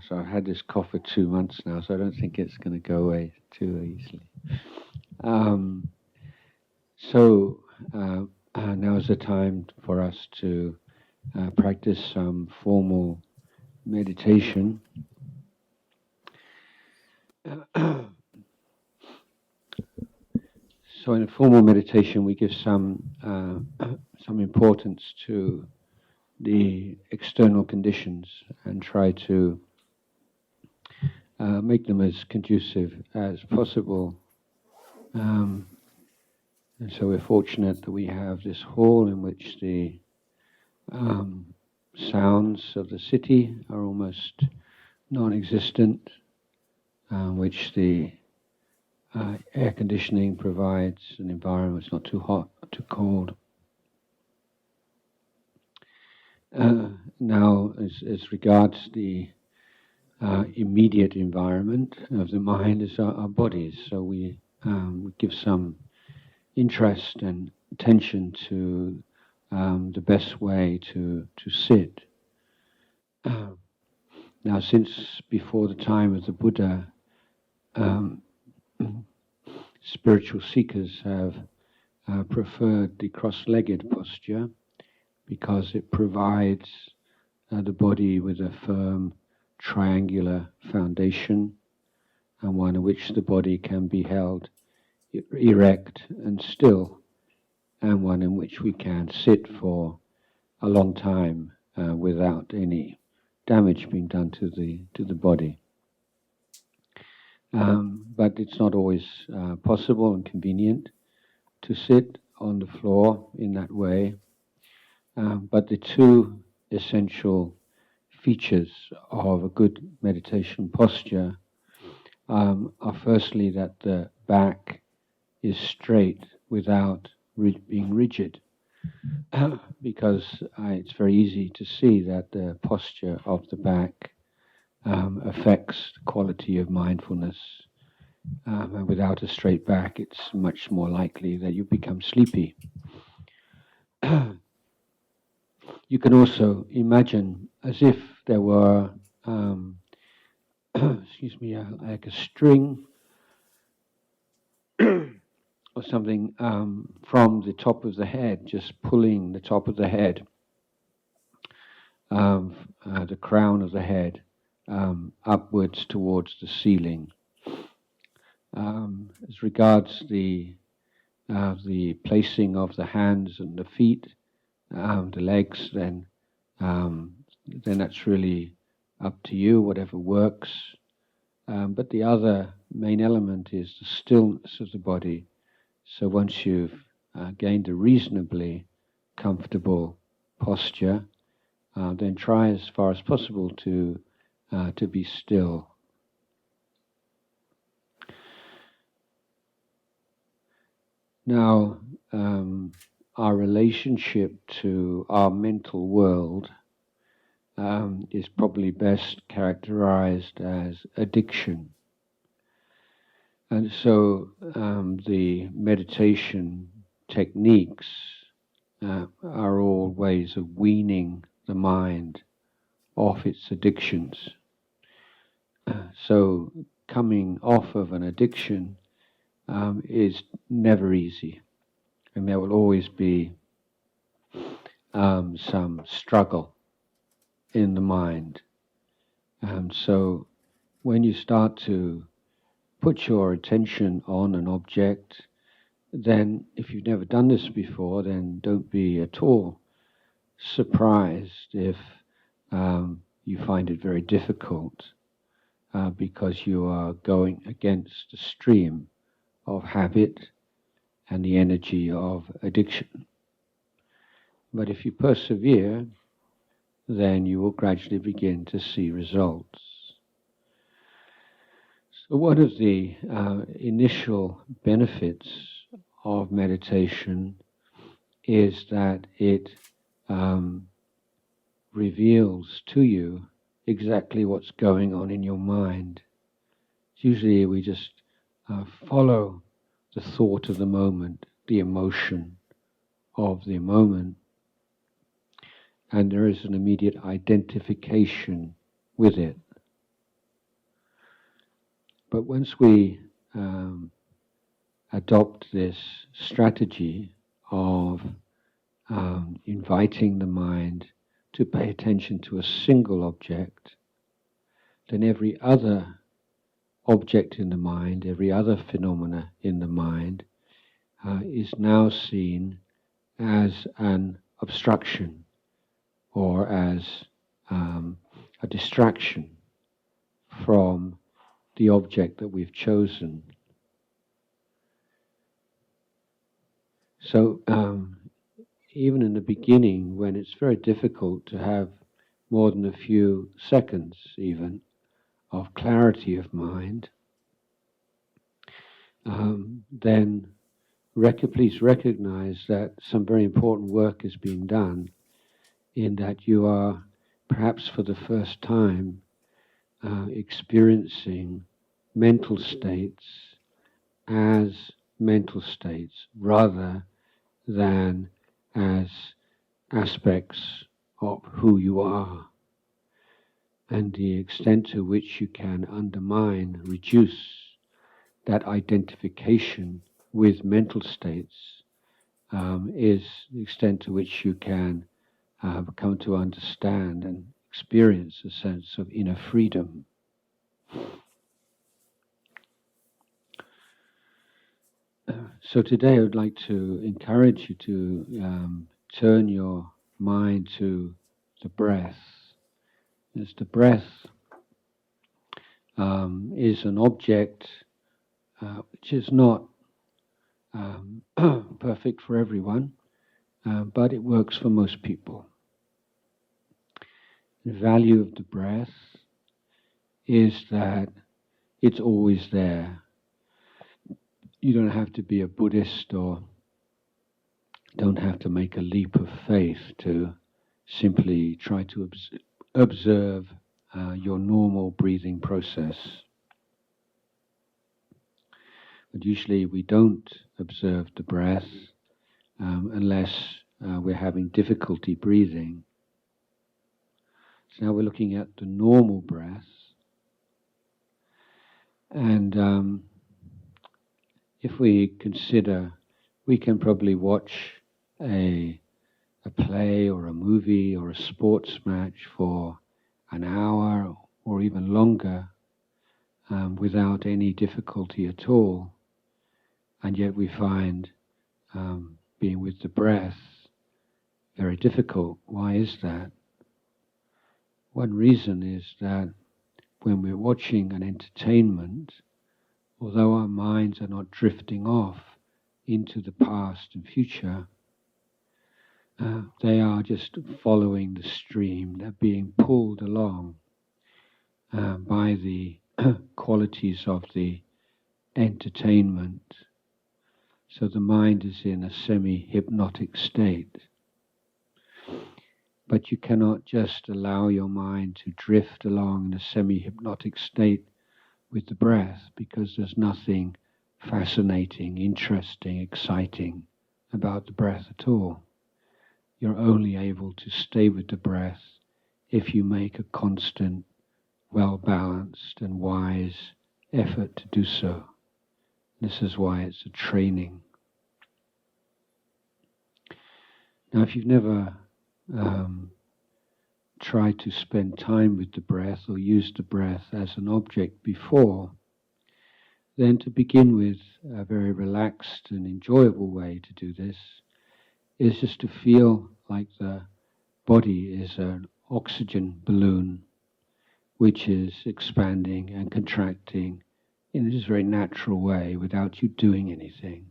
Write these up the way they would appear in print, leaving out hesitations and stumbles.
So I've had this cough for 2 months now, so I don't think it's going to go away too easily. Now is the time for us to practice some formal meditation. So in a formal meditation, we give some importance to the external conditions and try to make them as conducive as possible. And so we're fortunate that we have this hall in which the sounds of the city are almost non-existent, which the air conditioning provides an environment that's not too hot, not too cold. Now, as regards the immediate environment of the mind is our bodies, so we give some interest and attention to the best way to sit. Now, since before the time of the Buddha, spiritual seekers have preferred the cross-legged posture because it provides the body with a firm triangular foundation, and one in which the body can be held erect and still, and one in which we can sit for a long time without any damage being done to the body. But it's not always possible and convenient to sit on the floor in that way. But the two essential features of a good meditation posture are firstly that the back is straight without being rigid, because it's very easy to see that the posture of the back affects the quality of mindfulness, and without a straight back it's much more likely that you become sleepy. You can also imagine as if there were like a string or something from the top of the head, just pulling the top of the head, the crown of the head, upwards towards the ceiling. As regards the placing of the hands and the feet, the legs, then that's really up to you, whatever works. But the other main element is the stillness of the body. So once you've gained a reasonably comfortable posture, then try as far as possible to be still. Now, our relationship to our mental world is probably best characterized as addiction. And so the meditation techniques are all ways of weaning the mind off its addictions. So coming off of an addiction is never easy, and there will always be some struggle in the mind. So when you start to put your attention on an object, then if you've never done this before, then don't be at all surprised if you find it very difficult because you are going against the stream of habit and the energy of addiction. But if you persevere, then you will gradually begin to see results. So one of the initial benefits of meditation is that it reveals to you exactly what's going on in your mind. Usually we just follow the thought of the moment, the emotion of the moment, and there is an immediate identification with it. But once we adopt this strategy of inviting the mind to pay attention to a single object, then every other object in the mind, every other phenomena in the mind is now seen as an obstruction or as a distraction from the object that we've chosen. So even in the beginning, when it's very difficult to have more than a few seconds even of clarity of mind, then please recognize that some very important work is being done, in that you are perhaps for the first time experiencing mental states as mental states rather than as aspects of who you are, and the extent to which you can undermine, reduce that identification with mental states is the extent to which you can come to understand and experience a sense of inner freedom. So today I would like to encourage you to turn your mind to the breath. As the breath is an object which is not perfect for everyone, but it works for most people. The value of the breath is that it's always there. You don't have to be a Buddhist or don't have to make a leap of faith to simply try to observe your normal breathing process. But usually we don't observe the breath unless we're having difficulty breathing. So now we're looking at the normal breath, and if we consider, we can probably watch a play or a movie or a sports match for an hour or even longer without any difficulty at all, and yet we find being with the breath very difficult. Why is that? One reason is that when we're watching an entertainment, although our minds are not drifting off into the past and future, they are just following the stream. They're being pulled along by the qualities of the entertainment. So the mind is in a semi-hypnotic state. But you cannot just allow your mind to drift along in a semi-hypnotic state with the breath, because there's nothing fascinating, interesting, exciting about the breath at all. You're only able to stay with the breath if you make a constant, well-balanced and wise effort to do so. This is why it's a training. Now, if you've never tried to spend time with the breath or used the breath as an object before, then to begin with, a very relaxed and enjoyable way to do this is just to feel like the body is an oxygen balloon which is expanding and contracting in this very natural way without you doing anything.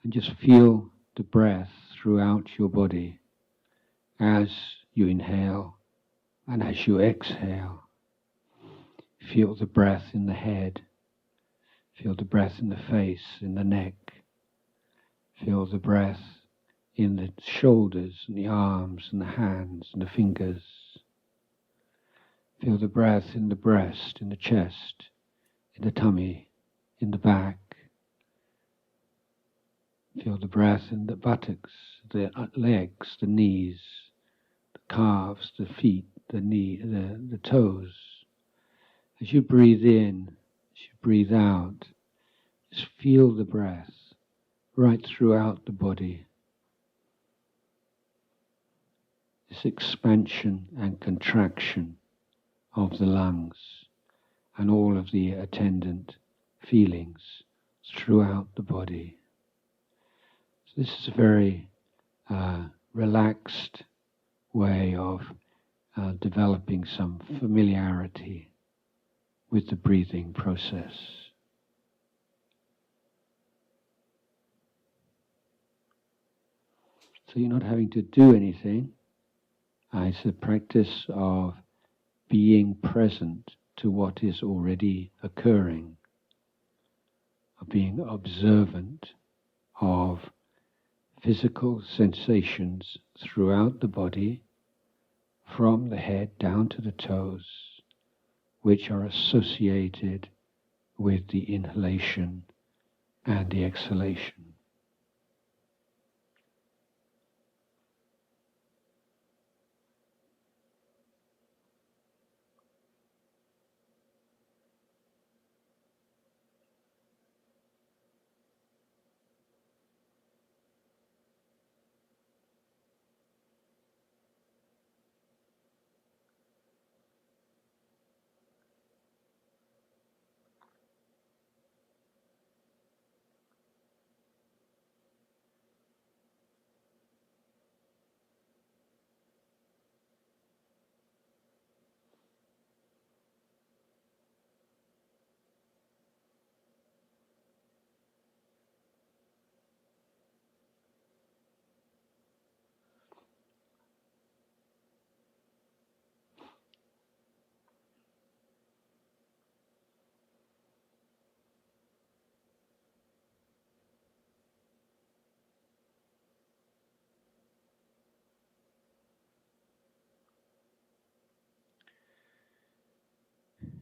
And just feel the breath throughout your body as you inhale and as you exhale. Feel the breath in the head. Feel the breath in the face, in the neck. Feel the breath in the shoulders and the arms and the hands and the fingers. Feel the breath in the breast, in the chest, in the tummy, in the back. Feel the breath in the buttocks, the legs, the knees, the calves, the feet, the toes. As you breathe in, As you breathe out, just feel the breath right throughout the body. This expansion and contraction of the lungs and all of the attendant feelings throughout the body. So this is a very relaxed way of developing some familiarity with the breathing process. So you're not having to do anything. It's a practice of being present to what is already occurring, of being observant of physical sensations throughout the body, from the head down to the toes, which are associated with the inhalation and the exhalation.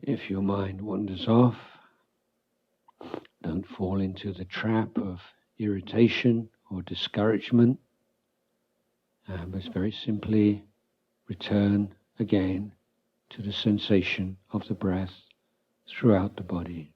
If your mind wanders off, don't fall into the trap of irritation or discouragement, but very simply return again to the sensation of the breath throughout the body.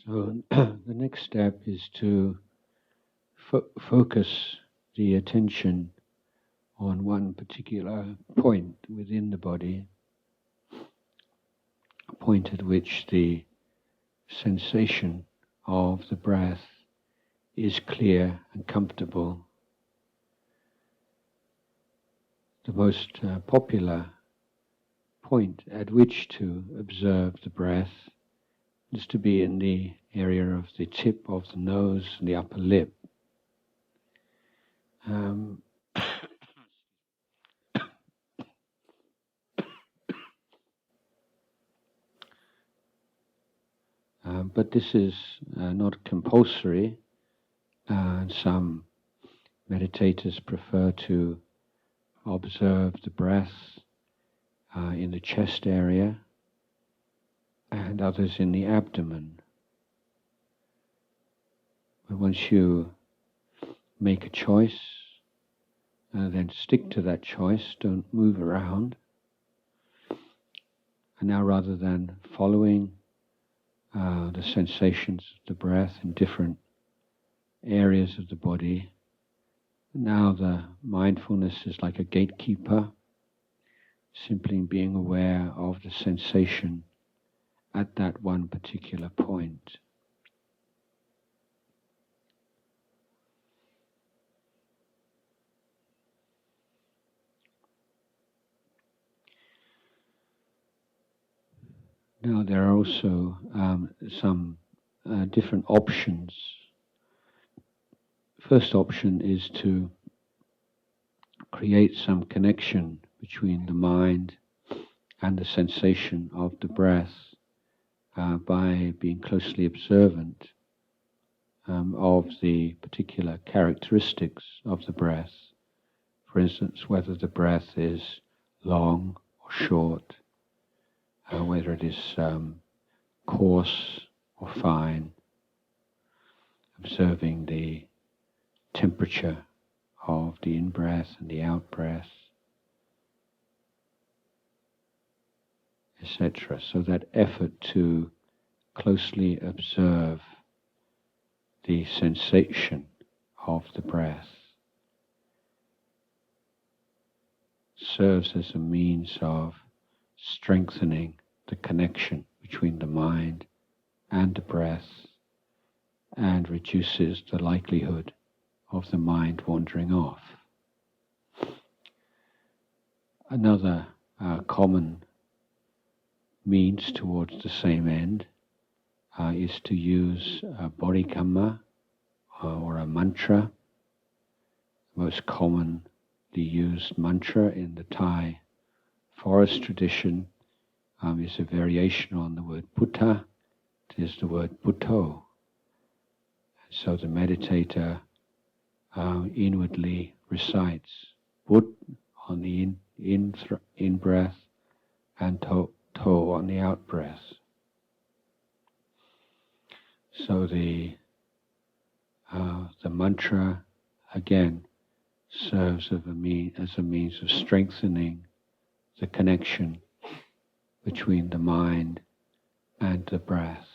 So the next step is to focus the attention on one particular point within the body, a point at which the sensation of the breath is clear and comfortable. The most popular point at which to observe the breath is to be in the area of the tip of the nose and the upper lip. But this is not compulsory. Some meditators prefer to observe the breath in the chest area and others in the abdomen. But once you make a choice, then stick to that choice, don't move around. And now rather than following the sensations of the breath in different areas of the body, now the mindfulness is like a gatekeeper, simply being aware of the sensation at that one particular point. Now there are also some different options. First option is to create some connection between the mind and the sensation of the breath by being closely observant of the particular characteristics of the breath. For instance, whether the breath is long or short, whether it is coarse or fine, observing the temperature of the in-breath and the out-breath, etc. So that effort to closely observe the sensation of the breath serves as a means of strengthening the connection between the mind and the breath and reduces the likelihood of the mind wandering off. Another common means towards the same end is to use a bodhikama or a mantra. The most commonly used mantra in the Thai forest tradition is a variation on the word Buddha. It is the word Butto. So the meditator inwardly recites But on the in breath and To on the out breath. So the mantra again serves as a means of strengthening the connection between the mind and the breath.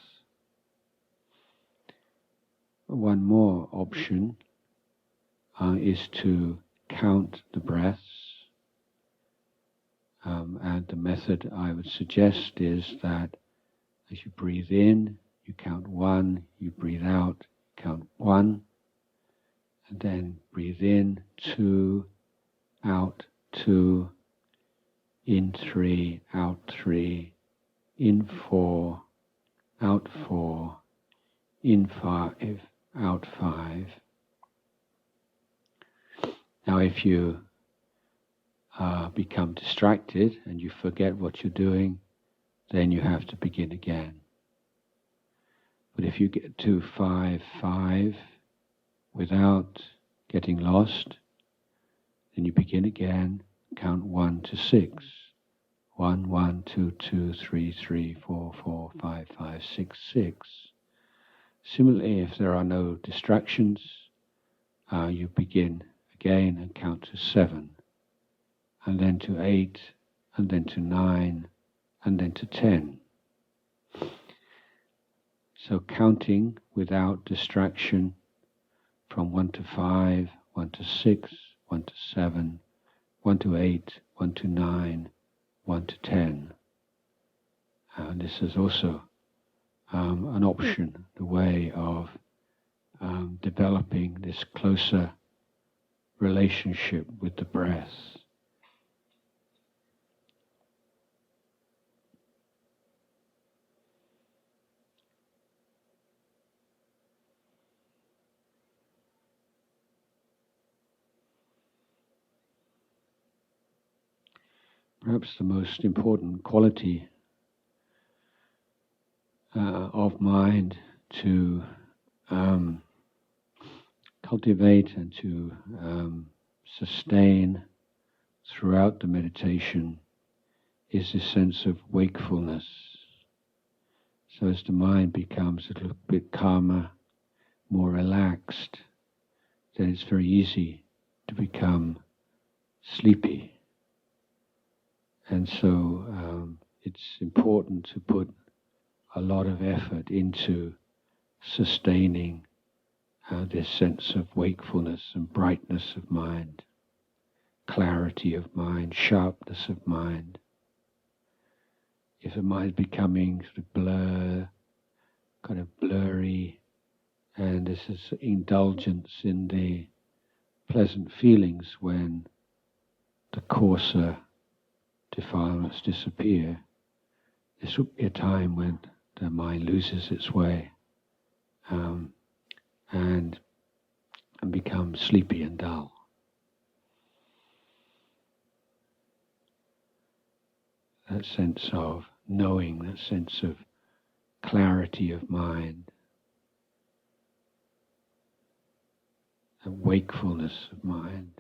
One more option is to count the breaths, and the method I would suggest is that as you breathe in, you count 1, you breathe out, count 1, and then breathe in 2, out 2, in 3, out 3, in 4, out 4, in 5, out 5. Now if you become distracted and you forget what you're doing, then you have to begin again. But if you get to 5, 5 without getting lost, then you begin again, count 1 to 6. 1, 1, 2, 2, 3, 3, 4, 4, 5, 5, 6, 6. Similarly, if there are no distractions, you begin again and count to 7, and then to 8, and then to 9, and then to 10. So counting without distraction from 1 to 5, 1 to 6, 1 to 7, 1 to 8, 1 to 9, 1 to 10. And this is also an option, the way of developing this closer relationship with the breath. Perhaps the most important quality of mind to cultivate and to sustain throughout the meditation is this sense of wakefulness. So as the mind becomes a little bit calmer, more relaxed, then it's very easy to become sleepy. And so it's important to put a lot of effort into sustaining this sense of wakefulness and brightness of mind, clarity of mind, sharpness of mind. If the mind is becoming sort of kind of blurry, and this is indulgence in the pleasant feelings when the coarser defilements disappear, this will be a time when the mind loses its way and becomes sleepy and dull. That sense of knowing, that sense of clarity of mind, and wakefulness of mind.